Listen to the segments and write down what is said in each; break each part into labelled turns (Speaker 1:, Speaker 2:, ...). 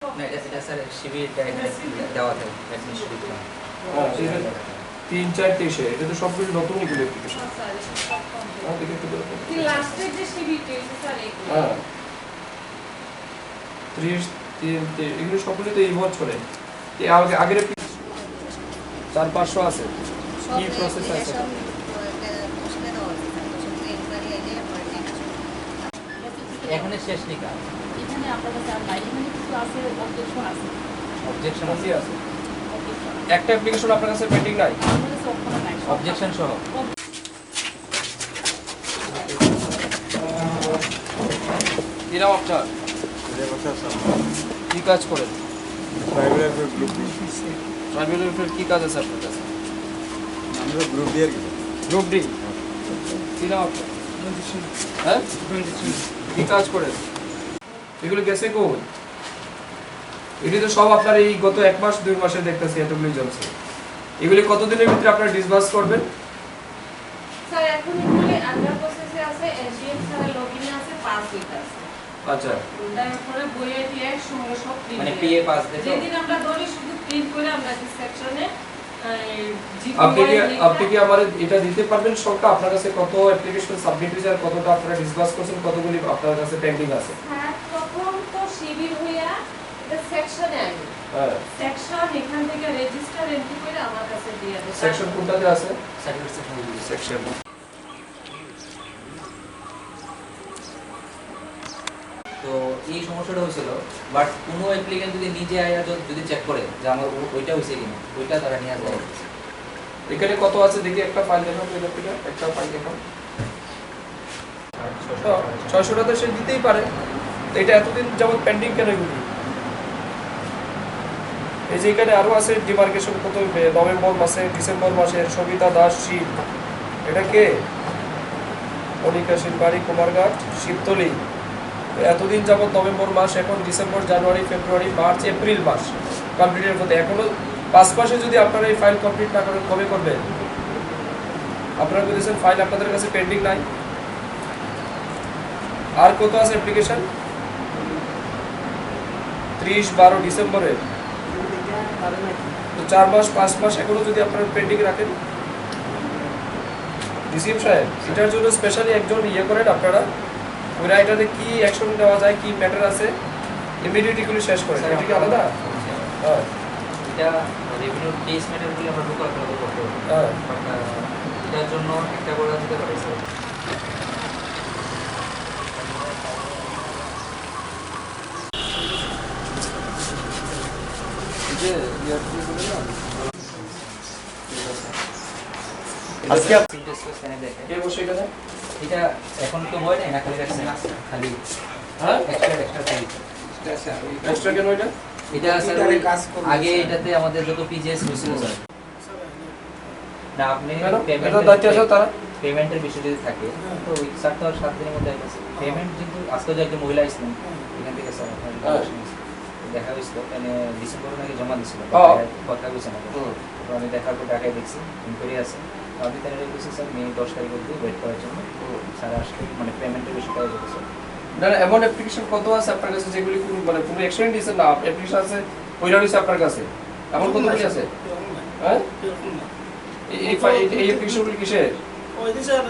Speaker 1: না এটা স্যার শিবির দেওয়া থাকে ভ্যাকসিন শিবির দেওয়া।
Speaker 2: হ্যাঁ ঠিক আছে 3-4 এটা তো সবগুলো নতুন এগুলো অ্যাপ্লিকেশন। হ্যাঁ দেখে একটু দেখো
Speaker 3: কি লাস্টে যে শিবিরটা আছে স্যার এগুলো
Speaker 2: হ্যাঁ 30 এগুলো সবগুলো তো এই বছরে এই আগের 400-500 আছে কি প্রসেস আছে
Speaker 1: এখানে শেষ নি কাজ
Speaker 3: এখানে আপনার কাছে আর নাই এখানে কিছু আছে অবজেকশন আছে
Speaker 1: অবজেকশন
Speaker 2: কি আছে একটা অ্যাপ্লিকেশন আপনার কাছে পেন্ডিং নাই
Speaker 3: আমাদের কাছে অপশন নাই
Speaker 1: অবজেকশন সহ
Speaker 2: এরা আপনার কি কাজ করেন ট্রাইবেলের কি কাজ আছে আপনার কাছে
Speaker 4: আমরা
Speaker 2: গ্রুপ ডি কি নাম আপনার হ্যাঁ কি কাজ করেন এগুলো গেছে কই এটি তো সব আপনার এই গত 1 মাস 2 মাসে দেখতেছি এতগুলো জমছে এগুলি কতদিনের ভিতরে আপনারা ডিসবার্স করবেন
Speaker 3: স্যার এখন এগুলো আন্ডার প্রসেসে আছে এসডিএম স্যার লগইনে আছে 5 উইক আছে
Speaker 2: আচ্ছা
Speaker 3: তারপরে বইয়ে দিয়ে সঙ্গে সব প্রিন্ট
Speaker 1: মানে পিএ পাস দেন
Speaker 3: যেদিন আমরা ধরি শুধু প্রিন্ট করে আমরা এই সেকশনে
Speaker 2: আপনি কি আমাদের এটা দিতে পারবেন সবটা আপনার কাছে কত অ্যাপ্লিকেশন সাবমিট হয়েছে আর কতটা আপনারা ডিসবার্স করছেন কতগুলি আপনার কাছে পেন্ডিং আছে
Speaker 3: হ্যাঁ প্রথম তো শিবির হইয়া এটা সেকশনে আইবে
Speaker 2: হ্যাঁ
Speaker 3: সেকশন এখান থেকে রেজিস্টার এন্ট্রি করে আমার কাছে দিয়ে দেয়
Speaker 2: সেকশন কোনটাতে আছে
Speaker 1: সার্টিফিকেট
Speaker 2: সেকশন
Speaker 1: তো এই সমস্যাটা হয়েছিল বাট কোনো অ্যাপ্লিকেন্ট যদি নিজে আয়া যদি চেক করে যে আমার ওইটা হয়েছে কিনা ওইটা তারা নিয়ে আসবে
Speaker 2: এখানে কত আছে দেখি একটা ফাইল দেখাও এটা থেকে একটা ফাইল দেখাও 600 টাকা সে দিতেই পারে এটা এতদিন যাবত পেন্ডিং কেন এগুলি এই যে এখানে আরো আছে ডিমার্কেশন কত নভেম্বর মাসে ডিসেম্বর মাসে সবিতা দাস শীল এটা কে অনিকা শিলবাড়ি কুমারঘাট শিবতলি এতদিন যাবত নভেম্বর মাস এখন December January February March April মাস কমপ্লিটের মধ্যে এখনো 5 মাসে যদি আপনারা এই ফাইল কমপ্লিট না করেন কবে করবেন আপনারা বলেছেন ফাইল আপনাদের কাছে পেন্ডিং নাই আর কত আছে অ্যাপ্লিকেশন 30-12 ডিসেম্বরে তো 4 মাস 5 মাস এখনো যদি আপনারা পেন্ডিং রাখেন ডিসিএম সাহেব এটার জন্য স্পেশালি একজন ইয়ে করেন আপনারা ওরা এটাতে কি অ্যাকশন নেওয়া যায় কি ম্যাটার আছে ইমিডিয়েটলি গুলো শেষ করেন এটা কি আলাদা হ্যাঁ
Speaker 1: এটা রেভিনিউ কেস ম্যাটারগুলো আমরা লুকুরোকনো করতে হবে
Speaker 2: হ্যাঁ
Speaker 1: এটার জন্য একটা করে দিতে পারি স্যার
Speaker 2: যে ইয়ারটি বলে না
Speaker 1: আজকে প্রিন্টার স্ক্যানে দেখে
Speaker 2: কে বসে এখানে
Speaker 1: এটা এখন তো হয় না খালি রাখছেন খালি
Speaker 2: হ্যাঁ
Speaker 1: এক্সট্রা খালি
Speaker 2: এক্সট্রা কেন এটা
Speaker 1: এটা স্যার আগে এটাতে আমাদের যত পিজিএস হয়েছিল স্যার না আপনি
Speaker 2: এটা দায়িত্ব আছে তারা
Speaker 1: পেমেন্টের বিষয় যদি থাকে তো ওই স্যার তো 7 দিনের মধ্যে আসছে পেমেন্ট কিন্তু আজকে যে একজন মহিলা আসলেন এখান থেকে স্যার দেখা হয়েছিল মানে ডিসেম্বর নাকি জমা দিয়েছিল কথা হয়েছে না তো আমি দেখার পর ঢাকায় দেখছি ইনকোয়ারি আছে আমি তাহলে বলছি স্যার মে 10 তারিখ অবধি ওয়েট করার জন্য স্যার আসলে মানে পেমেন্টের বিষয়টা হয়ে যাচ্ছে
Speaker 2: না না এমন অ্যাপ্লিকেশন কত আছে আপনার কাছে যেগুলি কোনো মানে কোনো অ্যাকশন দিয়েছেন না অ্যাপ্লিকেশন আছে ওইটা রয়েছে আপনার কাছে এমন কতগুলি আছে হ্যাঁ এই অ্যাপ্লিকেশনগুলি কিসের
Speaker 5: ওই যে স্যার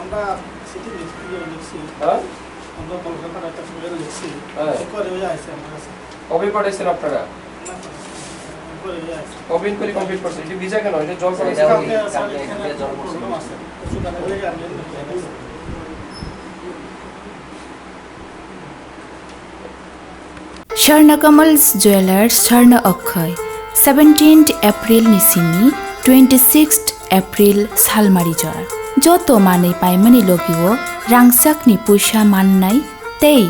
Speaker 5: আমরা সিটি লিখছি
Speaker 2: হ্যাঁ
Speaker 5: আমরা কলকাতার একটা ফুলের লিখছি
Speaker 2: হ্যাঁ
Speaker 5: করে হয়ে আছে আমার কাছে
Speaker 2: কবে পাঠাইছেন আপনারা
Speaker 5: করে হয়ে আছে
Speaker 2: কবে ইনকোয়ারি কমপ্লিট করছেন এটা ভিসা কেন এটা জব করেছে
Speaker 1: এটা
Speaker 5: কালকে
Speaker 1: কালকে
Speaker 5: স্যার
Speaker 1: এখানে
Speaker 5: এখানে
Speaker 1: জল
Speaker 5: প্রবলেম আছে সুগারে হয়ে গেল
Speaker 6: Swarnakamals Jewelers Swarna Akhay 17th April Nisini 26th April Salmari Jora Joto Mane Paimani Logiwo Rangsak Ni Puisha Mannai Tei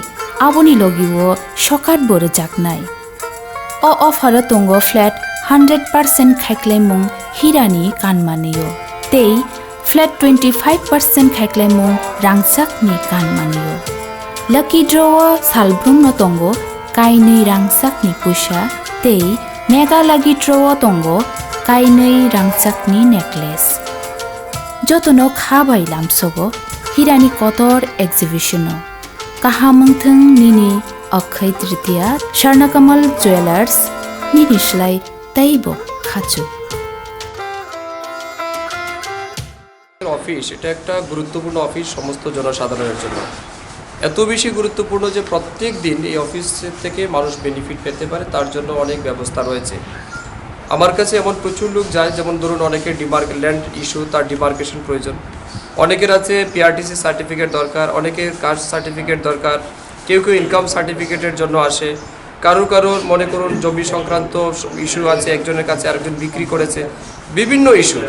Speaker 6: Aboni Logiwo Shokat Bore Jaknai O Offer Tongo Flat 100% Khaiklemung Hirani Kanmaneyo Tei Flat 25% Khaiklemung Rangsak Ni Kanmaneyo Lucky Draw Salbrung No Tongo Kainui rangsak ni puisa tei mega lagi trowo tongo kainui rangsak ni necklace jotono khabai lamsogo hirani kotor exhibition Kahamkhe nini Ọক্ষয় তৃতীয়া Swarnakamal jewellers নিরিশলাই তাইব খাচু
Speaker 2: office এটা একটা গুরুত্বপূর্ণ office সমস্ত জনসাধারণের জন্য এত বেশি গুরুত্বপূর্ণ যে প্রত্যেক দিন এই অফিস থেকে মানুষ বেনিফিট পেতে পারে তার জন্য অনেক ব্যবস্থা রয়েছে আমার কাছে এমন প্রচুর লোক যায় যেমন ধরুন অনেকের ল্যান্ড ইস্যু তার ডিমার্কেশন প্রয়োজন অনেকের আছে পিআরটিসি সার্টিফিকেট দরকার অনেকের কাস্ট সার্টিফিকেট দরকার কেউ কেউ ইনকাম সার্টিফিকেটের জন্য আসে কারোর মনে করুন জমি সংক্রান্ত ইস্যু আছে একজনের কাছে আরেকজন বিক্রি করেছে বিভিন্ন ইস্যু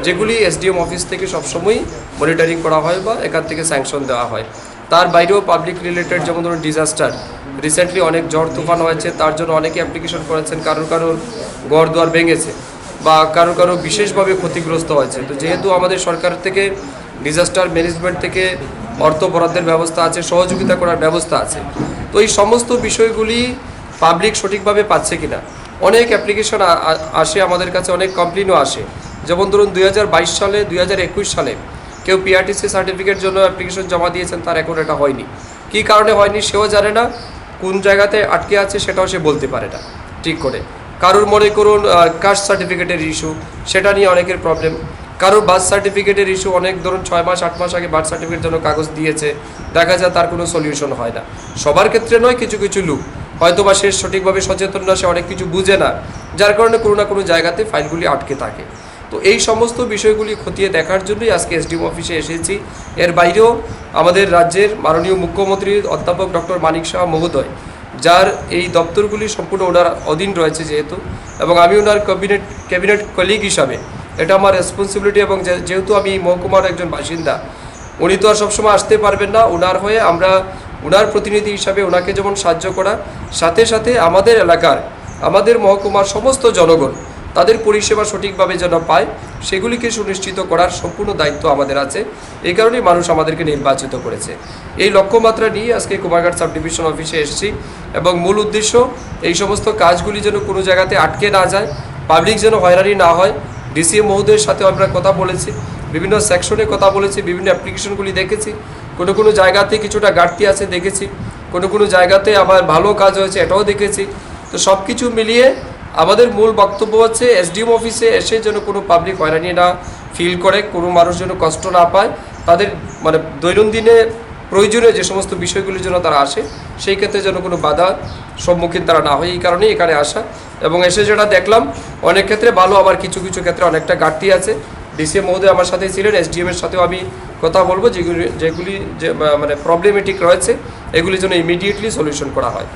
Speaker 2: যেগুলি এসডিএম অফিস থেকে সবসময় মনিটরিং করা হয় বা এখান থেকে স্যাংশন দেওয়া হয় তার বাইরেও পাবলিক রিলেটেড যেমন ধরুন ডিজাস্টার রিসেন্টলি অনেক ঝড় তুফান হয়েছে তার জন্য অনেকে অ্যাপ্লিকেশন করেছেন কারোর ঘর দুয়ার ভেঙেছে বা কারো বিশেষভাবে ক্ষতিগ্রস্ত হয়েছে তো যেহেতু আমাদের সরকার থেকে ডিজাস্টার ম্যানেজমেন্ট থেকে অর্থ বরাদ্দের ব্যবস্থা আছে সহযোগিতা করার ব্যবস্থা আছে তো এই সমস্ত বিষয়গুলি পাবলিক সঠিকভাবে পাচ্ছে কিনা অনেক অ্যাপ্লিকেশন আসে আমাদের কাছে অনেক কমপ্লেনও আসে যেমন ধরুন 2022 সালে 2021 সালে কেউ পিআরটিসি সার্টিফিকেট জন্য অ্যাপ্লিকেশন জমা দিয়েছেন তার এখন এটা হয়নি কী কারণে হয়নি সেও জানে না কোন জায়গাতে আটকে আছে সেটাও সে বলতে পারে না ঠিক করে কারোর মনে করুন কাস্ট সার্টিফিকেটের ইস্যু সেটা নিয়ে অনেকের প্রবলেম কারোর বার্থ সার্টিফিকেটের ইস্যু অনেক ধরুন 6 মাস 8 মাস আগে বার্থ সার্টিফিকেটের জন্য কাগজ দিয়েছে দেখা যায় তার কোনো সলিউশন হয় না সবার ক্ষেত্রে নয় কিছু লোক হয়তো বা সে সঠিকভাবে সচেতন না সে অনেক কিছু বুঝে না যার কারণে কোনো না কোনো জায়গাতে ফাইলগুলি আটকে থাকে তো এই সমস্ত বিষয়গুলি খতিয়ে দেখার জন্যই আজকে এসডিএম অফিসে এসেছি এর বাইরেও আমাদের রাজ্যের মাননীয় মুখ্যমন্ত্রী অধ্যাপক ডক্টর মানিক শাহ মহোদয় যার এই দপ্তরগুলি সম্পূর্ণ ওনার অধীন রয়েছে যেহেতু এবং আমি ওনার ক্যাবিনেট কলিগ হিসাবে এটা আমার রেসপন্সিবিলিটি এবং যেহেতু আমি মহকুমার একজন বাসিন্দা উনি তো আর সবসময় আসতে পারবেন না ওনার হয়ে আমরা ওনার প্রতিনিধি হিসাবে ওনাকে যেমন সাহায্য করা সাথে সাথে আমাদের এলাকার আমাদের মহকুমার সমস্ত জনগণ তাদের পরিষেবা সঠিকভাবে যেন পায় সেগুলিকে সুনিশ্চিত করার সম্পূর্ণ দায়িত্ব আমাদের আছে এই কারণেই মানুষ আমাদেরকে নির্বাচিত করেছে এই লক্ষ্যমাত্রা নিয়ে আজকে কুমারঘাট সাব ডিভিশন অফিসে এসেছি এবং মূল উদ্দেশ্য এই সমস্ত কাজগুলি যেন কোনো জায়গাতে আটকে না যায় পাবলিক যেন হয়রানি না হয় ডিসিএম মহোদয়ের সাথে আমরা কথা বলেছি বিভিন্ন সেকশনে কথা বলেছি বিভিন্ন অ্যাপ্লিকেশনগুলি দেখেছি কোনো জায়গাতে কিছুটা ঘাটতি আছে দেখেছি কোনো জায়গাতে আবার ভালো কাজ হয়েছে এটাও দেখেছি তো সব কিছু মিলিয়ে আমাদের মূল বক্তব্য হচ্ছে এসডিএম অফিসে এসে যেন কোনো পাবলিক হয়রানি না ফিল করে কোনো মানুষ যেন কষ্ট না পায় তাদের মানে দৈনন্দিনে প্রয়োজনীয় যে সমস্ত বিষয়গুলির জন্য তারা আসে সেই ক্ষেত্রে যেন কোনো বাধা সম্মুখীন তারা না হয় এই কারণেই এখানে আসা এবং এসে যেটা দেখলাম অনেক ক্ষেত্রে ভালো আবার কিছু ক্ষেত্রে অনেকটা ঘাটতি আছে ডিসিএম মহোদয় আমার সাথেই ছিলেন এসডিএমের সাথেও আমি কথা বলবো যেগুলি মানে প্রবলেমেটিক রয়েছে এগুলির জন্য ইমিডিয়েটলি সলিউশন করা হয়